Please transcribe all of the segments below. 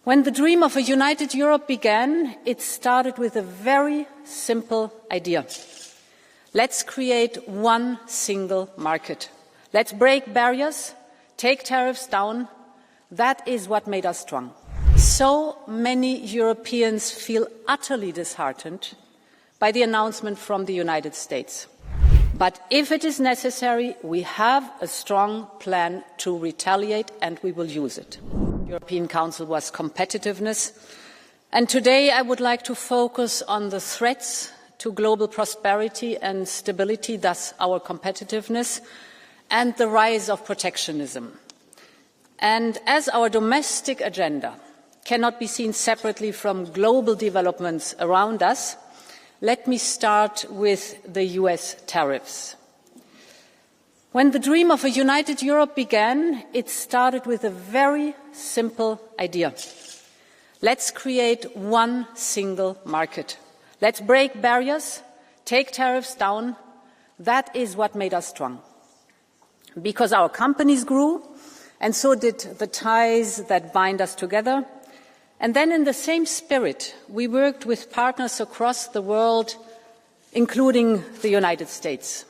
When the dream of a united Europe began, it started with a very simple idea. Let's create one single market. Let's break barriers, take tariffs down. That is what made us strong. So many Europeans feel utterly disheartened by the announcement from the United States. But if it is necessary, we have a strong plan to retaliate, and we will use it. The European Council was competitiveness, and today I would like to focus on the threats to global prosperity and stability, thus our competitiveness, and the rise of protectionism. And as our domestic agenda cannot be seen separately from global developments around us, let me start with the US tariffs. When the dream of a united Europe began, it started with a very simple idea. Let's create one single market. Let's break barriers, take tariffs down. That is what made us strong. Because our companies grew, and so did the ties that bind us together. And then in the same spirit, we worked with partners across the world, including the United States.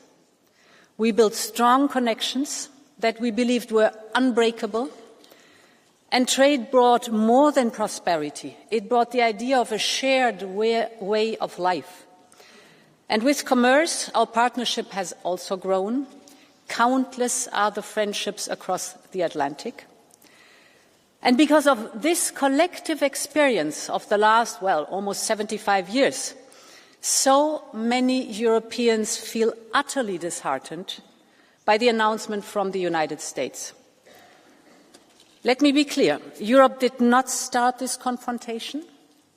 We built strong connections that we believed were unbreakable, and trade brought more than prosperity. It brought the idea of a shared way of life. And with commerce, our partnership has also grown. Countless are the friendships across the Atlantic. And because of this collective experience of the last, almost 75 years, so many Europeans feel utterly disheartened by the announcement from the United States. Let me be clear, Europe did not start this confrontation.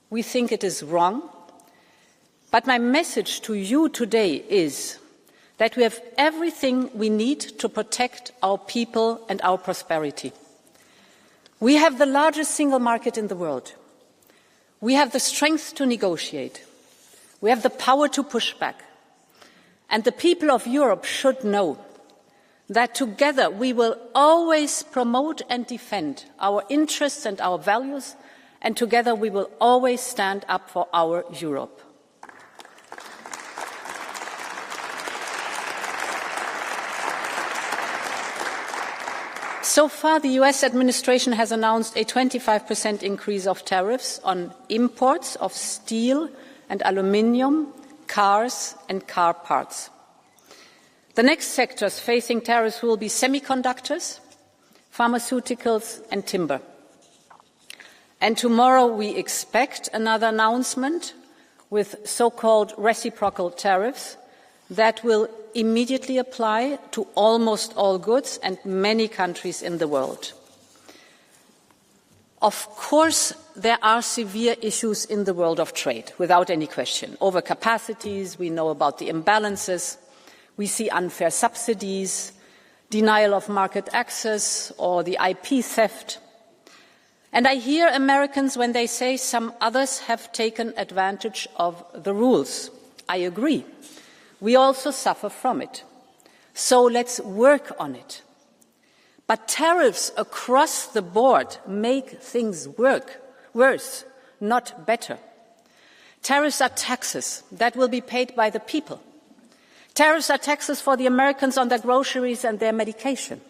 We think it is wrong. But my message to you today is that we have everything we need to protect our people and our prosperity. We have the largest single market in the world. We have the strength to negotiate. We have the power to push back. And the people of Europe should know that together we will always promote and defend our interests and our values, and together we will always stand up for our Europe. So far, the US administration has announced a 25% increase of tariffs on imports of steel and aluminium, cars and car parts. The next sectors facing tariffs will be semiconductors, pharmaceuticals and timber. And tomorrow we expect another announcement with so-called reciprocal tariffs that will immediately apply to almost all goods and many countries in the world. Of course, there are severe issues in the world of trade, without any question. Overcapacities, we know about the imbalances, we see unfair subsidies, denial of market access, or the IP theft. And I hear Americans when they say some others have taken advantage of the rules. I agree. We also suffer from it. So let's work on it. But tariffs across the board make things worse, not better. Tariffs are taxes that will be paid by the people. Tariffs are taxes for the Americans on their groceries and their medication.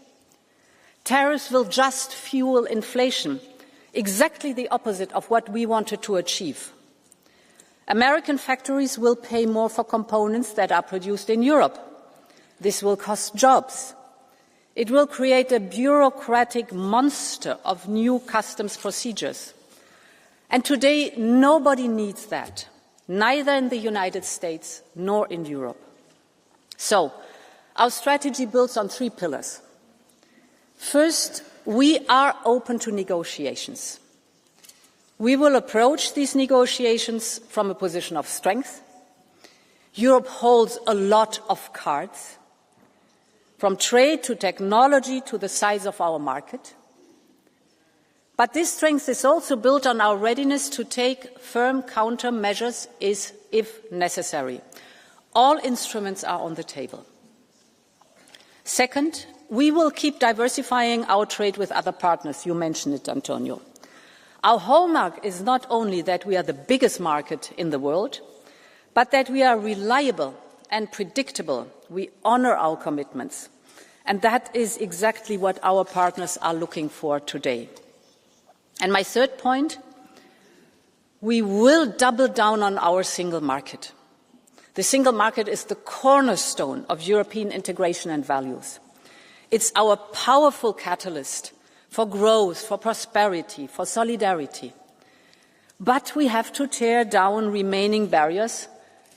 Tariffs will just fuel inflation, exactly the opposite of what we wanted to achieve. American factories will pay more for components that are produced in Europe. This will cost jobs. It will create a bureaucratic monster of new customs procedures. And today, nobody needs that, neither in the United States nor in Europe. So, our strategy builds on 3 pillars. First, we are open to negotiations. We will approach these negotiations from a position of strength. Europe holds a lot of cards, from trade to technology to the size of our market. But this strength is also built on our readiness to take firm countermeasures if necessary. All instruments are on the table. Second, we will keep diversifying our trade with other partners. You mentioned it, Antonio. Our hallmark is not only that we are the biggest market in the world, but that we are reliable and predictable. We honor our commitments. And that is exactly what our partners are looking for today. And my third point, we will double down on our single market. The single market is the cornerstone of European integration and values. It's our powerful catalyst for growth, for prosperity, for solidarity. But we have to tear down remaining barriers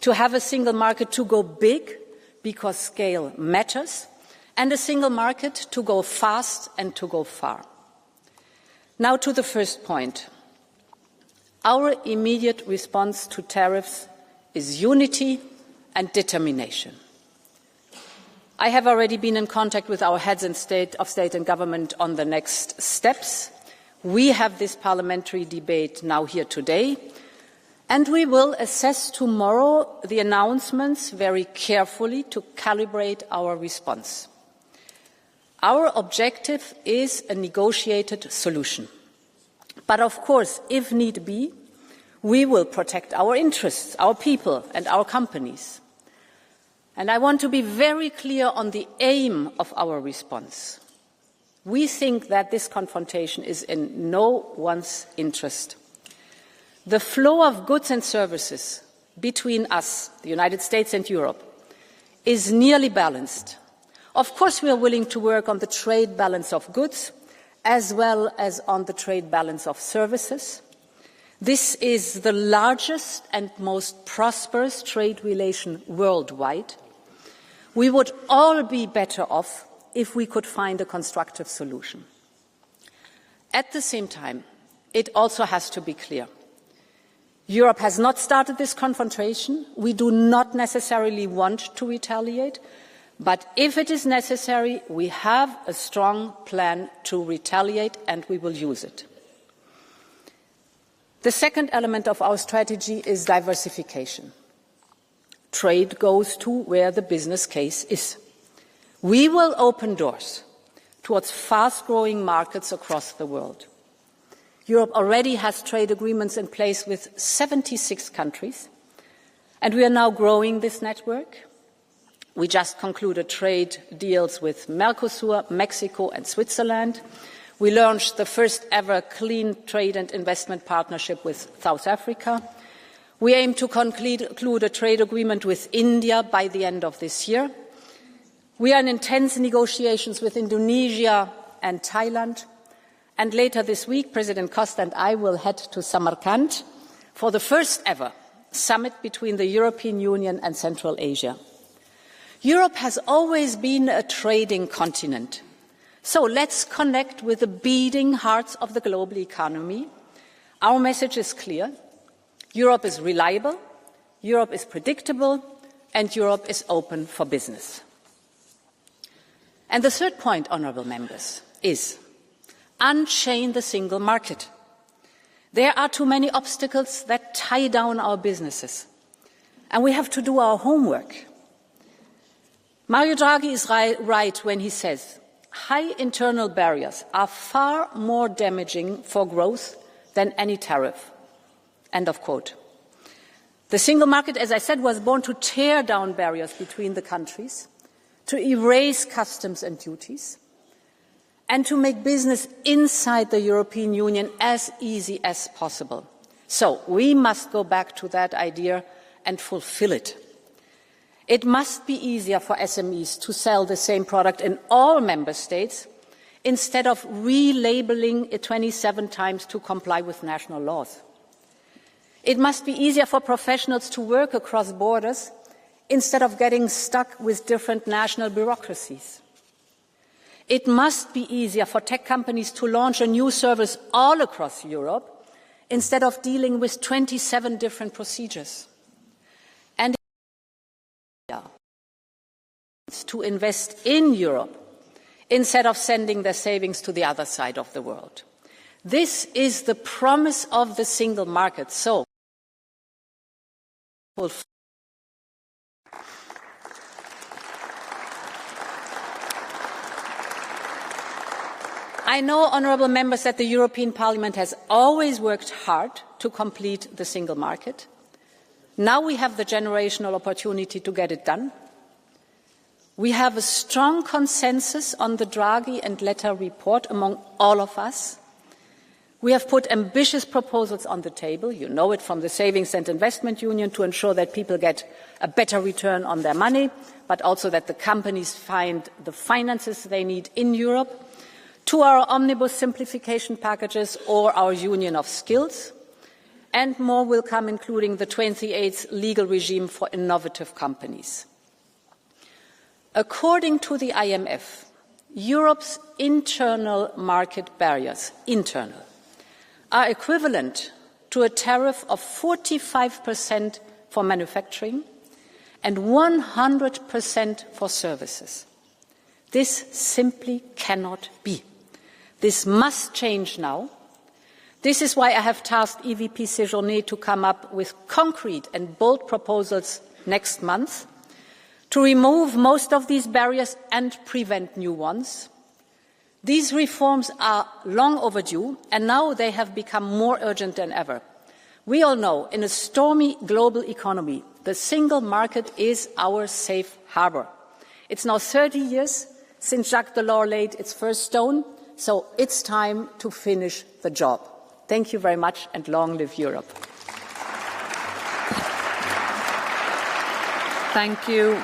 to have a single market to go big, because scale matters, and a single market to go fast and to go far. Now to the first point. Our immediate response to tariffs is unity and determination. I have already been in contact with our heads of state and government on the next steps. We have this parliamentary debate now here today, and we will assess tomorrow the announcements very carefully to calibrate our response. Our objective is a negotiated solution. But of course, if need be, we will protect our interests, our people and our companies. And I want to be very clear on the aim of our response. We think that this confrontation is in no one's interest. The flow of goods and services between us, the United States and Europe, is nearly balanced. Of course, we are willing to work on the trade balance of goods as well as on the trade balance of services. This is the largest and most prosperous trade relation worldwide. We would all be better off if we could find a constructive solution. At the same time, it also has to be clear. Europe has not started this confrontation. We do not necessarily want to retaliate, but if it is necessary, we have a strong plan to retaliate and we will use it. The second element of our strategy is diversification. Trade goes to where the business case is. We will open doors towards fast-growing markets across the world. Europe already has trade agreements in place with 76 countries, and we are now growing this network. We just concluded trade deals with Mercosur, Mexico and Switzerland. We launched the first ever clean trade and investment partnership with South Africa. We aim to conclude a trade agreement with India by the end of this year. We are in intense negotiations with Indonesia and Thailand. And later this week, President Costa and I will head to Samarkand for the first ever summit between the European Union and Central Asia. Europe has always been a trading continent. So let's connect with the beating hearts of the global economy. Our message is clear. Europe is reliable, Europe is predictable, and Europe is open for business. And the third point, honourable members, is unchain the single market. There are too many obstacles that tie down our businesses, and we have to do our homework. Mario Draghi is right when he says high internal barriers are far more damaging for growth than any tariff. End of quote. The single market, as I said, was born to tear down barriers between the countries, to erase customs and duties, and to make business inside the European Union as easy as possible. So we must go back to that idea and fulfill it. It must be easier for SMEs to sell the same product in all member states instead of relabeling it 27 times to comply with national laws. It must be easier for professionals to work across borders instead of getting stuck with different national bureaucracies. It must be easier for tech companies to launch a new service all across Europe instead of dealing with 27 different procedures. And to invest in Europe instead of sending their savings to the other side of the world. This is the promise of the single market. So, I know, honourable members, that the European Parliament has always worked hard to complete the single market. Now we have the generational opportunity to get it done. We have a strong consensus on the Draghi and Letta report among all of us. We have put ambitious proposals on the table, you know it, from the Savings and Investment Union to ensure that people get a better return on their money, but also that the companies find the finances they need in Europe, to our omnibus simplification packages or our Union of Skills, and more will come, including the 28th legal regime for innovative companies. According to the IMF, Europe's internal market barriers, are equivalent to a tariff of 45% for manufacturing and 100% for services. This simply cannot be. This must change now. This is why I have tasked EVP Séjourné to come up with concrete and bold proposals next month to remove most of these barriers and prevent new ones. These reforms are long overdue, and now they have become more urgent than ever. We all know, in a stormy global economy, the single market is our safe harbour. It's now 30 years since Jacques Delors laid its first stone, so it's time to finish the job. Thank you very much, and long live Europe. Thank you.